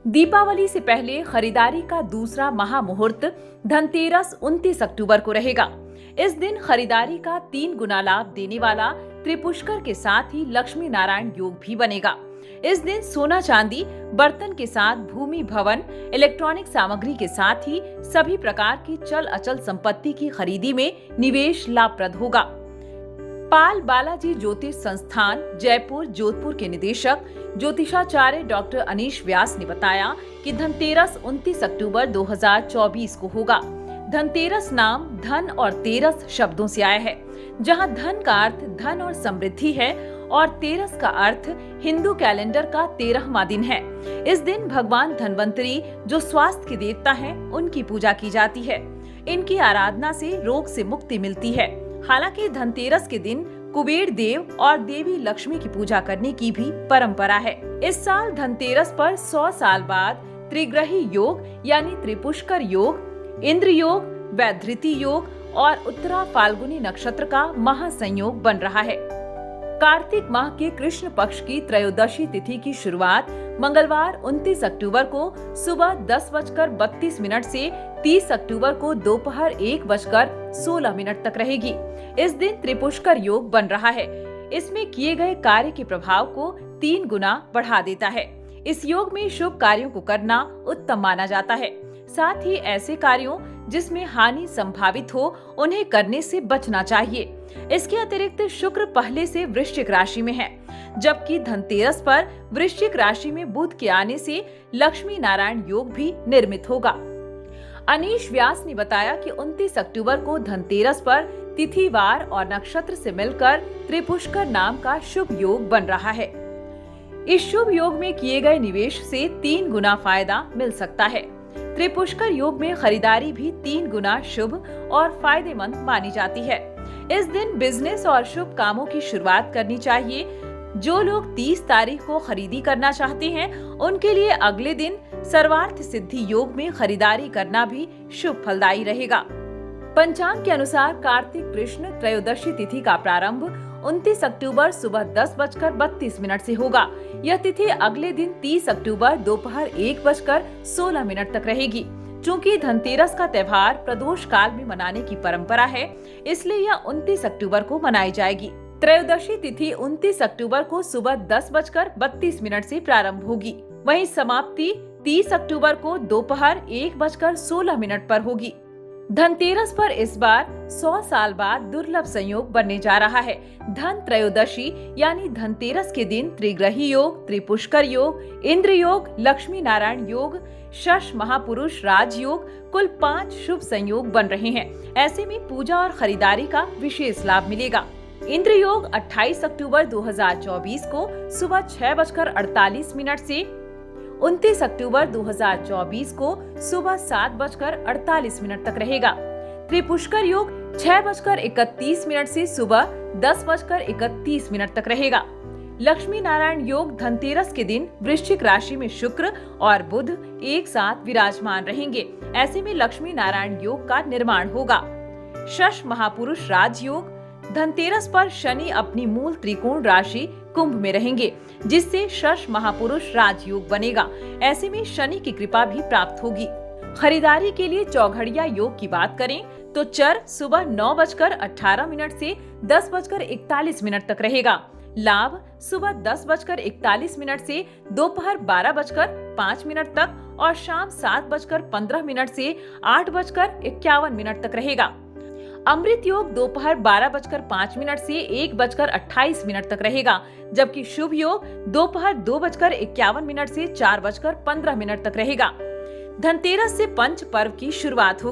दीपावली से पहले खरीदारी का दूसरा महामुहूर्त धनतेरस 29 अक्टूबर को रहेगा। इस दिन खरीदारी का 3 गुना लाभ देने वाला त्रिपुष्कर के साथ ही लक्ष्मी नारायण योग भी बनेगा। इस दिन सोना चांदी, बर्तन के साथ भूमि भवन, इलेक्ट्रॉनिक सामग्री के साथ ही सभी प्रकार की चल अचल संपत्ति की खरीदी में निवेश लाभप्रद होगा। पाल बालाजी ज्योतिष संस्थान जयपुर जोधपुर के निदेशक ज्योतिषाचार्य डॉक्टर अनीश व्यास ने बताया कि धनतेरस 29 अक्टूबर 2024 को होगा। धनतेरस नाम धन और तेरस शब्दों से आया है, जहां धन का अर्थ धन और समृद्धि है और तेरस का अर्थ हिंदू कैलेंडर का 13वां दिन है। इस दिन भगवान धनवंतरी, जो स्वास्थ्य के देवता हैं, उनकी पूजा की जाती है। इनकी आराधना से रोग से मुक्ति मिलती है। हालांकि धनतेरस के दिन कुबेर देव और देवी लक्ष्मी की पूजा करने की भी परंपरा है। इस साल धनतेरस पर 100 साल बाद त्रिग्रही योग यानी त्रिपुष्कर योग, इंद्र योग, वैधृति योग और उत्तरा फाल्गुनी नक्षत्र का महासंयोग बन रहा है। कार्तिक माह के कृष्ण पक्ष की त्रयोदशी तिथि की शुरुआत मंगलवार 29 अक्टूबर को सुबह 10:32 से 30 अक्टूबर को दोपहर 1:16 तक रहेगी। इस दिन त्रिपुष्कर योग बन रहा है। इसमें किए गए कार्य के प्रभाव को 3 गुना बढ़ा देता है। इस योग में शुभ कार्यों को करना उत्तम माना जाता है। साथ ही ऐसे कार्यों जिसमें हानि संभावित हो, उन्हें करने से बचना चाहिए। इसके अतिरिक्त शुक्र पहले से वृश्चिक राशि में है, जबकि धनतेरस पर वृश्चिक राशि में बुध के आने से लक्ष्मी नारायण योग भी निर्मित होगा। अनीश व्यास ने बताया कि 29 अक्टूबर को धनतेरस पर तिथिवार और नक्षत्र से मिलकर त्रिपुष्कर नाम का शुभ योग बन रहा है। इस शुभ योग में किए गए निवेश से 3 गुना फायदा मिल सकता है। त्रिपुष्कर योग में खरीदारी भी 3 गुना शुभ और फायदेमंद मानी जाती है। इस दिन बिजनेस और शुभ कामों की शुरुआत करनी चाहिए। जो लोग 30 तारीख को खरीदी करना चाहते हैं, उनके लिए अगले दिन सर्वार्थ सिद्धि योग में खरीदारी करना भी शुभ फलदायी रहेगा। पंचांग के अनुसार कार्तिक कृष्ण त्रयोदशी तिथि का प्रारंभ 29 अक्टूबर सुबह 10:32 से होगा। यह तिथि अगले दिन 30 अक्टूबर दोपहर 1:16 तक रहेगी। चूंकि धनतेरस का त्योहार प्रदोष काल में मनाने की परंपरा है, इसलिए यह 29 अक्टूबर को मनाई जाएगी। त्रयोदशी तिथि 29 अक्टूबर को सुबह 10:32 से प्रारंभ होगी। वहीं समाप्ति 30 अक्टूबर को दोपहर 1:16 पर होगी। धनतेरस पर इस बार 100 साल बाद दुर्लभ संयोग बनने जा रहा है। धन त्रयोदशी यानी धनतेरस के दिन त्रिग्रही योग, त्रिपुष्कर योग, इंद्र योग, लक्ष्मी नारायण योग, शश महापुरुष राजयोग, कुल 5 शुभ संयोग बन रहे हैं। ऐसे में पूजा और खरीदारी का विशेष लाभ मिलेगा। इंद्र योग 28 अक्टूबर 2024 को सुबह 6:48 से 29 अक्टूबर 2024 को सुबह 7:48 तक रहेगा। त्रिपुष्कर योग 6:31 से सुबह 10:31 तक रहेगा। लक्ष्मी नारायण योग धनतेरस के दिन वृश्चिक राशि में शुक्र और बुध एक साथ विराजमान रहेंगे। ऐसे में लक्ष्मी नारायण योग का निर्माण होगा। शश महापुरुष राजयोग धनतेरस पर शनि अपनी मूल त्रिकोण राशि कुंभ में रहेंगे, जिससे शश महापुरुष राजयोग बनेगा। ऐसे में शनि की कृपा भी प्राप्त होगी। खरीदारी के लिए चौघड़िया योग की बात करें तो चर सुबह 9:18 से 10:41 तक रहेगा। लाभ सुबह 10:41 से दोपहर 12:05 तक और शाम 7:15 से 8:51 तक रहेगा। अमृत योग दोपहर 12:05 से 1:28 तक रहेगा, जबकि शुभ योग दोपहर 2:51 से 4:15 तक रहेगा। धनतेरस से पंच पर्व की शुरुआत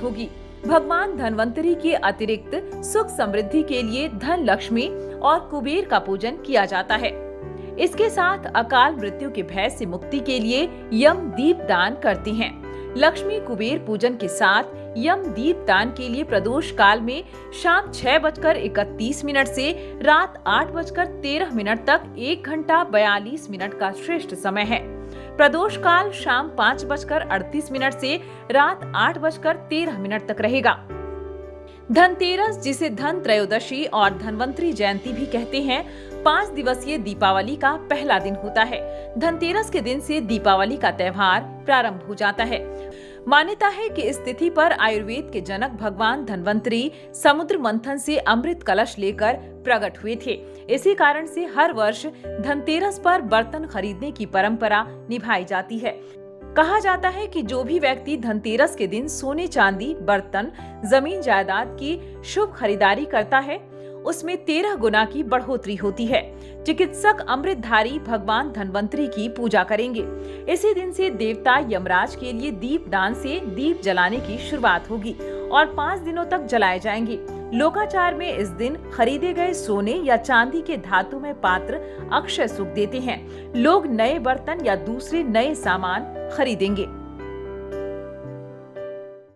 होगी। भगवान धनवंतरी के अतिरिक्त सुख समृद्धि के लिए धन लक्ष्मी और कुबेर का पूजन किया जाता है। इसके साथ अकाल मृत्यु के भय से मुक्ति के लिए यम दीप दान करती हैं। लक्ष्मी कुबेर पूजन के साथ यम दीप दान के लिए प्रदोष काल में शाम 6:31 से रात 8:13 तक 1 घंटा 42 मिनट का श्रेष्ठ समय है। प्रदोष काल शाम 5:38 से रात 8:13 तक रहेगा। धनतेरस, जिसे धन त्रयोदशी और धनवंतरी जयंती भी कहते हैं, 5 दिवसीय दीपावली का पहला दिन होता है। धनतेरस के दिन से दीपावली का त्योहार प्रारंभ हो जाता है। मान्यता है कि इस तिथि पर आयुर्वेद के जनक भगवान धन्वंतरी समुद्र मंथन से अमृत कलश लेकर प्रकट हुए थे। इसी कारण से हर वर्ष धनतेरस पर बर्तन खरीदने की परंपरा निभाई जाती है। कहा जाता है कि जो भी व्यक्ति धनतेरस के दिन सोने, चांदी, बर्तन, जमीन जायदाद की शुभ खरीदारी करता है, उसमें 13 गुना की बढ़ोतरी होती है। चिकित्सक अमृतधारी भगवान धन्वंतरी की पूजा करेंगे। इसी दिन से देवता यमराज के लिए दीपदान से दीप जलाने की शुरुआत होगी और 5 दिनों तक जलाए जाएंगे। लोकाचार में इस दिन खरीदे गए सोने या चांदी के धातु में पात्र अक्षय सुख देते हैं। लोग नए बर्तन या दूसरे नए सामान खरीदेंगे।